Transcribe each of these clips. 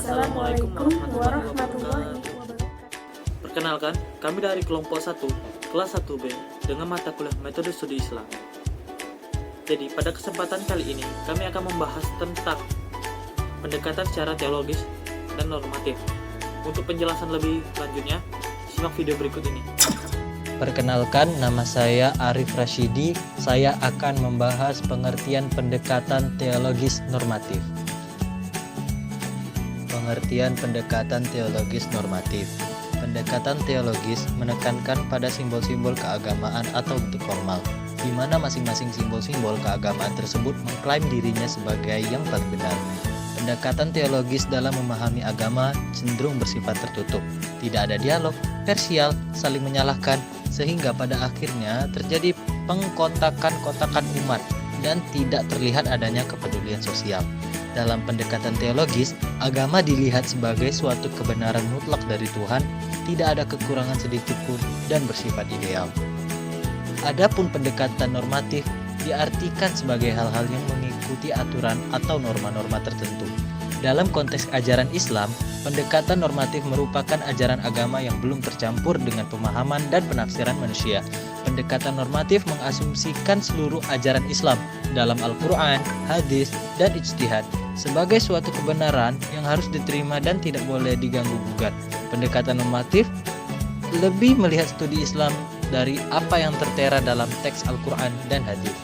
Assalamualaikum warahmatullahi wabarakatuh. Perkenalkan, kami dari kelompok 1, kelas 1B, dengan mata kuliah Metode Studi Islam. Jadi, pada kesempatan kali ini, kami akan membahas tentang pendekatan secara teologis dan normatif. Untuk penjelasan lebih lanjutnya, simak video berikut ini. Perkenalkan, nama saya Arif Rashidi. Saya akan membahas pengertian pendekatan teologis normatif. Pengertian pendekatan teologis normatif. Pendekatan teologis menekankan pada simbol-simbol keagamaan atau bentuk formal, di mana masing-masing simbol-simbol keagamaan tersebut mengklaim dirinya sebagai yang paling benar. Pendekatan teologis dalam memahami agama cenderung bersifat tertutup. Tidak ada dialog, parsial, saling menyalahkan, sehingga pada akhirnya terjadi pengkotakan-kotakan umat dan tidak terlihat adanya kepedulian sosial. Dalam pendekatan teologis, agama dilihat sebagai suatu kebenaran mutlak dari Tuhan, tidak ada kekurangan sedikit pun dan bersifat ideal. Adapun pendekatan normatif diartikan sebagai hal-hal yang mengikuti aturan atau norma-norma tertentu. Dalam konteks ajaran Islam, pendekatan normatif merupakan ajaran agama yang belum tercampur dengan pemahaman dan penafsiran manusia. Pendekatan normatif mengasumsikan seluruh ajaran Islam dalam Al-Quran, hadis, dan ijtihad sebagai suatu kebenaran yang harus diterima dan tidak boleh diganggu-gugat. Pendekatan normatif lebih melihat studi Islam dari apa yang tertera dalam teks Al-Quran dan hadis.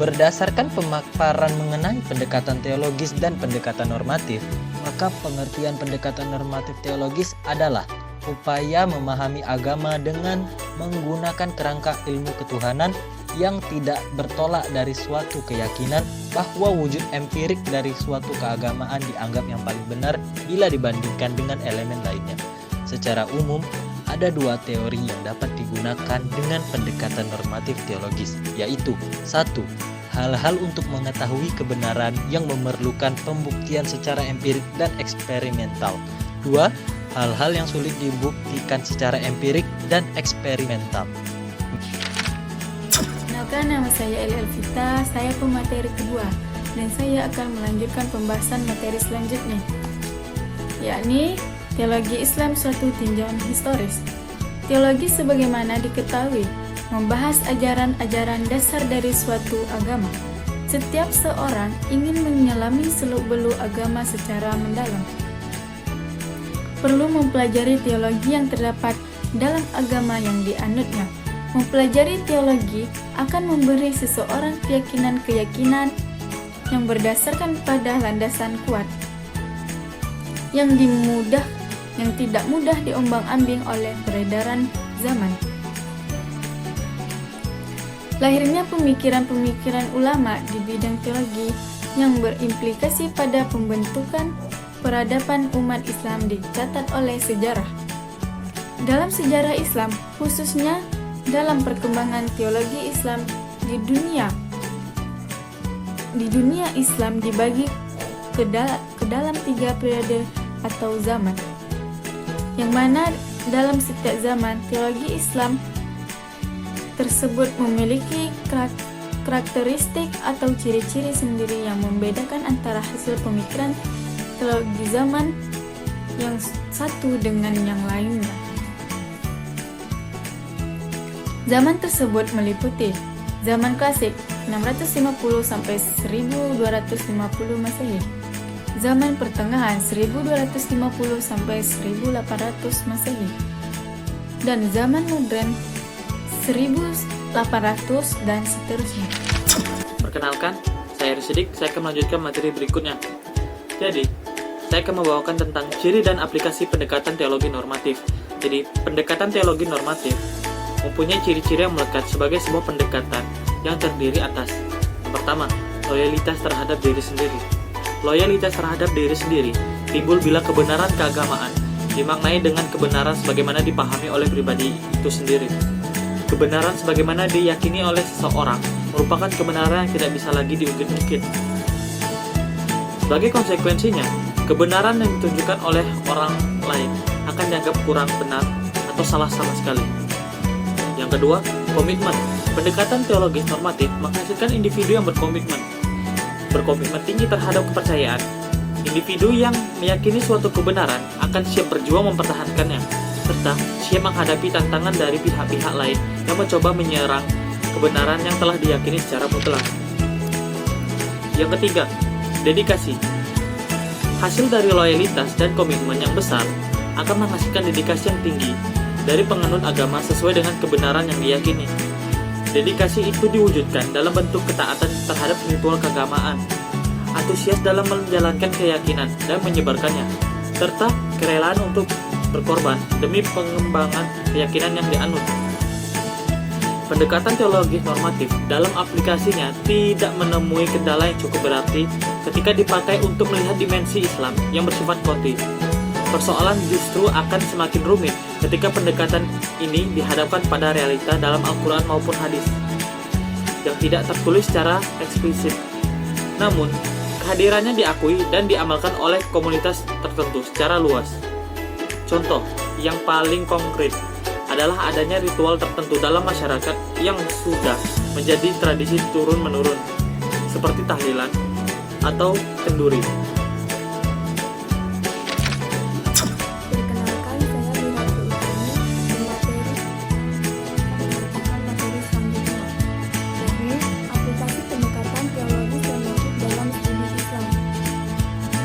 Berdasarkan pemaparan mengenai pendekatan teologis dan pendekatan normatif, maka pengertian pendekatan normatif teologis adalah upaya memahami agama dengan menggunakan kerangka ilmu ketuhanan yang tidak bertolak dari suatu keyakinan bahwa wujud empirik dari suatu keagamaan dianggap yang paling benar bila dibandingkan dengan elemen lainnya. Secara umum, ada dua teori yang dapat digunakan dengan pendekatan normatif teologis, yaitu 1. Hal-hal untuk mengetahui kebenaran yang memerlukan pembuktian secara empirik dan eksperimental. 2. Hal-hal yang sulit dibuktikan secara empirik dan eksperimental. Kenalkan, nama saya Eli Alvita, saya pemateri kedua, dan saya akan melanjutkan pembahasan materi selanjutnya, yakni teologi Islam suatu tinjauan historis. Teologi sebagaimana diketahui membahas ajaran-ajaran dasar dari suatu agama. Setiap seorang ingin menyelami seluk-beluk agama secara mendalam. Perlu mempelajari teologi yang terdapat dalam agama yang dianutnya. Mempelajari teologi akan memberi seseorang keyakinan-keyakinan yang berdasarkan pada landasan kuat, yang tidak mudah diombang-ambing oleh peredaran zaman. Lahirnya pemikiran-pemikiran ulama di bidang teologi yang berimplikasi pada pembentukan peradaban umat Islam dicatat oleh sejarah. Dalam sejarah Islam, khususnya dalam perkembangan teologi Islam di dunia Islam dibagi ke dalam 3 periode atau zaman, yang mana dalam setiap zaman teologi Islam tersebut memiliki karakteristik atau ciri-ciri sendiri yang membedakan antara hasil pemikiran teologi zaman yang satu dengan yang lainnya. Zaman tersebut meliputi zaman klasik 650 sampai 1250 Masehi, zaman pertengahan 1250 sampai 1800 Masehi, dan zaman modern 1800 dan seterusnya. Perkenalkan, saya Risidik, saya akan melanjutkan materi berikutnya. Jadi, saya akan membawakan tentang ciri dan aplikasi pendekatan teologi normatif. Jadi, pendekatan teologi normatif mempunyai ciri-ciri yang melekat sebagai sebuah pendekatan yang terdiri atas: pertama, loyalitas terhadap diri sendiri. Loyalitas terhadap diri sendiri timbul bila kebenaran keagamaan dimaknai dengan kebenaran sebagaimana dipahami oleh pribadi itu sendiri. Kebenaran sebagaimana diyakini oleh seseorang merupakan kebenaran yang tidak bisa lagi diungkit-ungkit. Sebagai konsekuensinya, kebenaran yang ditunjukkan oleh orang lain akan dianggap kurang benar atau salah sama sekali. Yang kedua, komitmen. Pendekatan teologis normatif menghasilkan individu yang berkomitmen. berkomitmen tinggi terhadap kepercayaan. Individu yang meyakini suatu kebenaran akan siap berjuang mempertahankannya, serta siap menghadapi tantangan dari pihak-pihak lain yang mencoba menyerang kebenaran yang telah diyakini secara mutlak. Yang ketiga, dedikasi. Hasil dari loyalitas dan komitmen yang besar akan menghasilkan dedikasi yang tinggi dari penganut agama sesuai dengan kebenaran yang diyakini. Dedikasi itu diwujudkan dalam bentuk ketaatan terhadap ritual keagamaan, antusias dalam menjalankan keyakinan dan menyebarkannya, serta kerelaan untuk berkorban demi pengembangan keyakinan yang dianut. Pendekatan teologis normatif dalam aplikasinya tidak menemui kendala yang cukup berarti ketika dipakai untuk melihat dimensi Islam yang bersifat koti. Persoalan justru akan semakin rumit ketika pendekatan ini dihadapkan pada realita dalam Al-Quran maupun hadis yang tidak tertulis secara eksplisit. Namun, kehadirannya diakui dan diamalkan oleh komunitas tertentu secara luas. Contoh yang paling konkret adalah adanya ritual tertentu dalam masyarakat yang sudah menjadi tradisi turun-menurun, seperti tahlilan atau kenduri. Perkenalkan, saya Mira materi selanjutnya, yakni aplikasi pendekatan teologis normatif dalam studi Islam.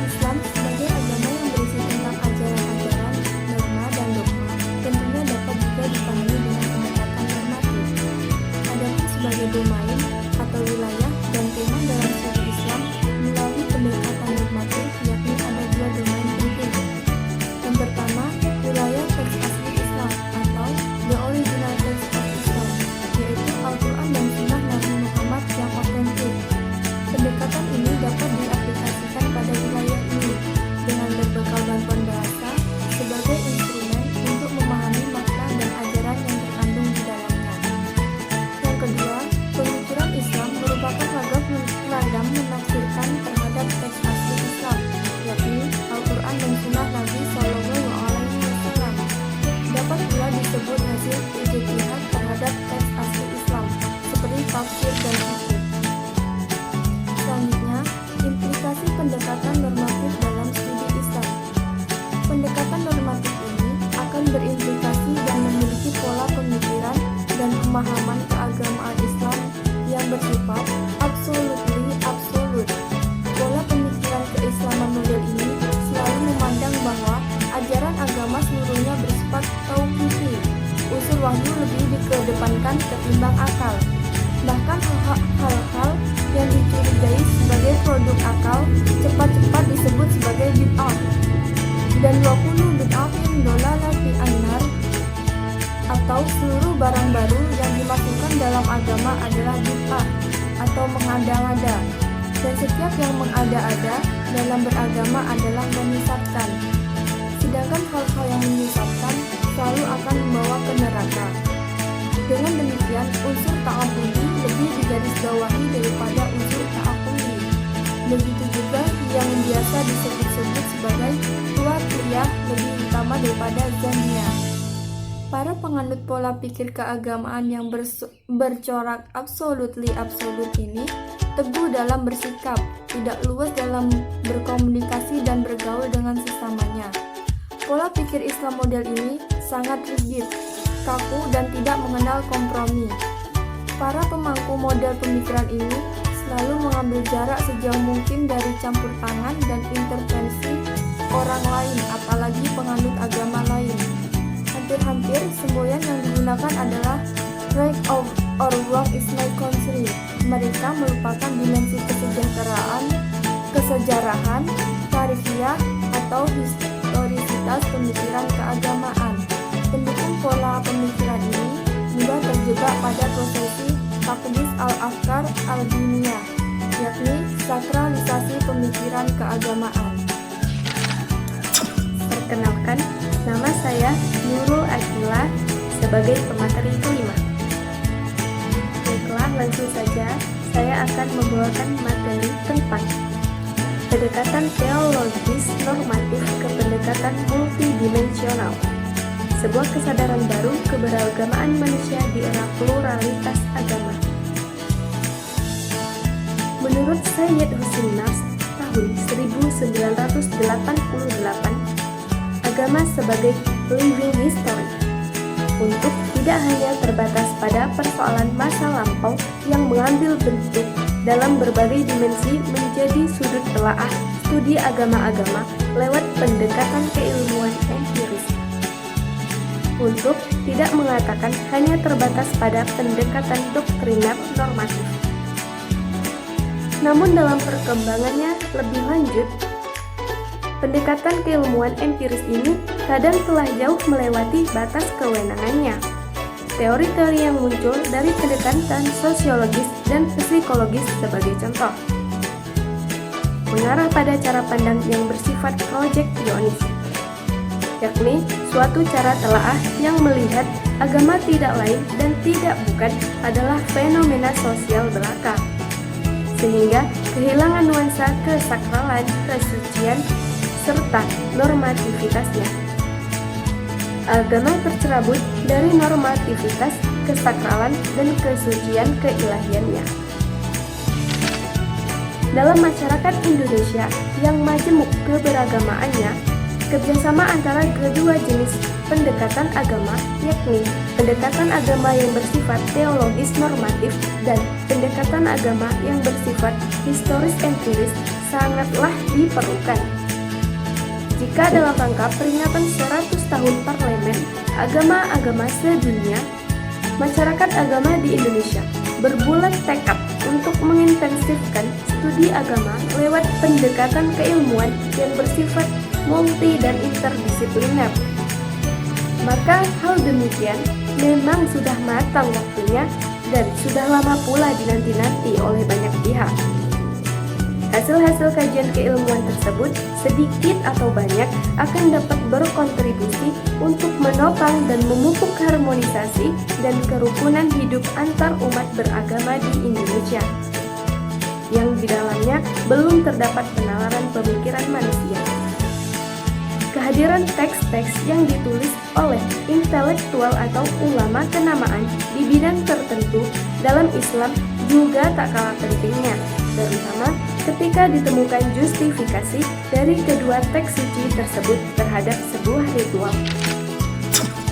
Islam sebagai agama yang berisi tentang ajaran-ajaran, norma, dan dogma tentunya dapat juga dipahami dengan pendekatan normatif. Adapun sebagai domain atau wilayah dan tema dalam studi Islam melalui pendekatan normatif, yakni ada dua domain penting. Yang pertama, wilayah teks asli Islam atau the original text of Islam, yaitu Al-Quran dan Sunnah Nabi Muhammad yang otentik. Pendekatan ini dapat diaplikasikan pada wilayah ini dengan berbekal bantuan bahasa sebagai instrumen untuk memahami makna dan ajaran yang terkandung di dalamnya. Yang kedua, pemikiran Islam merupakan ragam menafsirkan terhadap teks asli Islam, yakni Al-Quran dan Sunnah Nabi Sallallahu Alaihi Wasallam. Dapat pula disebut hasil ijtihad terhadap teks asli Islam, seperti tafsir dan fikih. Selanjutnya, implikasi pendekatan normatif dalam studi Islam. Pendekatan normatif ini akan berimplikasi dan memiliki pola pemikiran dan pemahaman keagamaan Islam yang bersifat absolutely absolute. Pola pemikiran keislaman model ini selalu memandang bahwa ajaran agama seluruhnya bersifat tauqifi. Unsur wahyu lebih dikedepankan ketimbang akal. Bahkan hal-hal yang dicurigai sebagai produk akal cepat-cepat disebut sebagai bid'ah. Dan 20 bid'atin dolalah fi annar, atau seluruh barang baru yang dimasukkan dalam agama adalah bid'ah atau mengada-ngada. Dan setiap yang mengada-ada dalam beragama adalah menyesatkan. Sedangkan hal-hal yang menyesatkan selalu akan membawa ke neraka. Dengan demikian, unsur ta'abudi lebih digarisbawahi daripada unsur ta'akuli. Begitu juga yang biasa disebut-sebut sebagai tuatiyah lebih utama daripada zaniyah. Para penganut pola pikir keagamaan yang bercorak absolutely absolute ini teguh dalam bersikap, tidak luas dalam berkomunikasi dan bergaul dengan sesamanya. Pola pikir Islam model ini sangat rigid, kaku, dan tidak mengenal kompromi. Para pemangku model pemikiran ini selalu mengambil jarak sejauh mungkin dari campur tangan dan intervensi orang lain, apalagi penganut agama lain. Hampir-hampir semboyan yang digunakan adalah right of or wrong is my concern. Mereka merupakan dimensi kesejarahan, tarifiah, atau historisitas pemikiran keagamaan. Pendukung pola pemikiran ini mudah terjebak pada prosesi takdis al-afkar al-diniyah, yakni sakralisasi pemikiran keagamaan. Perkenalkan, nama saya Nurul Akila sebagai pemateri kelima. Baiklah, langsung saja saya akan membawakan materi tentang pendekatan teologis normatif ke pendekatan multidimensional, sebuah kesadaran baru keberagamaan manusia di era pluralitas agama. menurut Sayyid Hussein Nafs tahun 1988, agama sebagai living history, untuk tidak hanya terbatas pada persoalan masa lampau yang mengambil bentuk dalam berbagai dimensi menjadi sudut telaah studi agama-agama lewat pendekatan keilmuan empiris. Untuk tidak mengatakan hanya terbatas pada pendekatan doktriner normatif. Namun dalam perkembangannya lebih lanjut, pendekatan keilmuan empiris ini kadang telah jauh melewati batas kewenangannya. Teori-teori yang muncul dari pendekatan sosiologis dan psikologis sebagai contoh, mengarah pada cara pandang yang bersifat projeksionis, yakni suatu cara telaah yang melihat agama tidak lain dan tidak bukan adalah fenomena sosial belaka, sehingga kehilangan nuansa kesakralan, kesucian, serta normativitasnya. Agama tercerabut dari normativitas, kesakralan, dan kesucian keilahiannya. Dalam masyarakat Indonesia yang majemuk keberagamaannya, kerjasama antara kedua jenis pendekatan agama, yakni pendekatan agama yang bersifat teologis normatif dan pendekatan agama yang bersifat historis empiris, sangatlah diperlukan. Jika dalam rangka peringatan 100 tahun Parlemen Agama-agama Sedunia, masyarakat agama di Indonesia berbulat tekad untuk mengintensifkan studi agama lewat pendekatan keilmuan yang bersifat multi dan interdisipliner, maka hal demikian memang sudah matang waktunya dan sudah lama pula dinanti-nanti oleh banyak pihak. Hasil-hasil kajian keilmuan tersebut sedikit atau banyak akan dapat berkontribusi untuk menopang dan memupuk harmonisasi dan kerukunan hidup antar umat beragama di Indonesia, yang di dalamnya belum terdapat penalaran pemikiran manusia. Kehadiran teks-teks yang ditulis oleh intelektual atau ulama kenamaan di bidang tertentu dalam Islam juga tak kalah pentingnya, terutama ketika ditemukan justifikasi dari kedua teks suci tersebut terhadap sebuah ritual.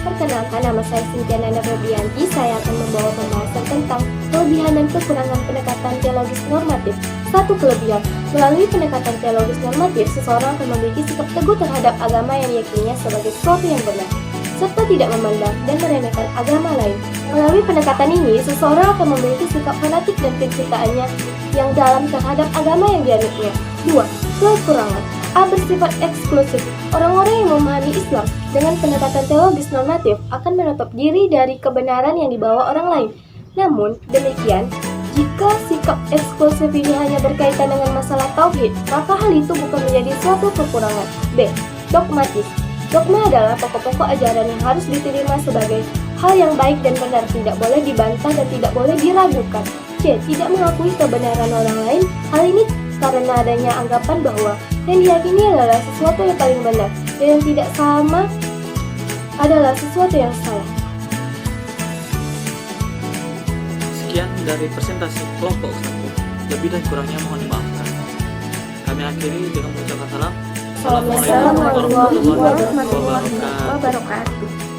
Perkenalkan, nama saya Cynthia Nanda Febrianti. Saya akan membawa pembahasan tentang kelebihan dan kekurangan pendekatan teologis normatif. Satu kelebihan, melalui pendekatan teologis normatif, seseorang akan memiliki sikap teguh terhadap agama yang diyakininya sebagai sesuatu yang benar, serta tidak memandang dan meremehkan agama lain. Melalui pendekatan ini, seseorang akan memiliki sikap fanatik dan kecintaannya yang dalam terhadap agama yang dianutnya. 2. Kekurangan, A bersifat eksklusif. Orang-orang yang memahami Islam dengan pendekatan teologis normatif akan menutup diri dari kebenaran yang dibawa orang lain. Namun, demikian, jika sikap eksklusif ini hanya berkaitan dengan masalah tauhid, maka hal itu bukan menjadi suatu kekurangan. B. Dogmatis. Dogma adalah pokok-pokok ajaran yang harus diterima sebagai hal yang baik dan benar, tidak boleh dibantah dan tidak boleh diragukan. C. Tidak mengakui kebenaran orang lain. Hal ini karena adanya anggapan bahwa yang diyakini adalah sesuatu yang paling benar dan yang tidak sama adalah sesuatu yang salah. Sekian dari presentasi kelompok 1. Lebih dan kurangnya mohon dimaafkan. Kami akhiri dengan mengucapkan salam. Assalamualaikum warahmatullahi wabarakatuh.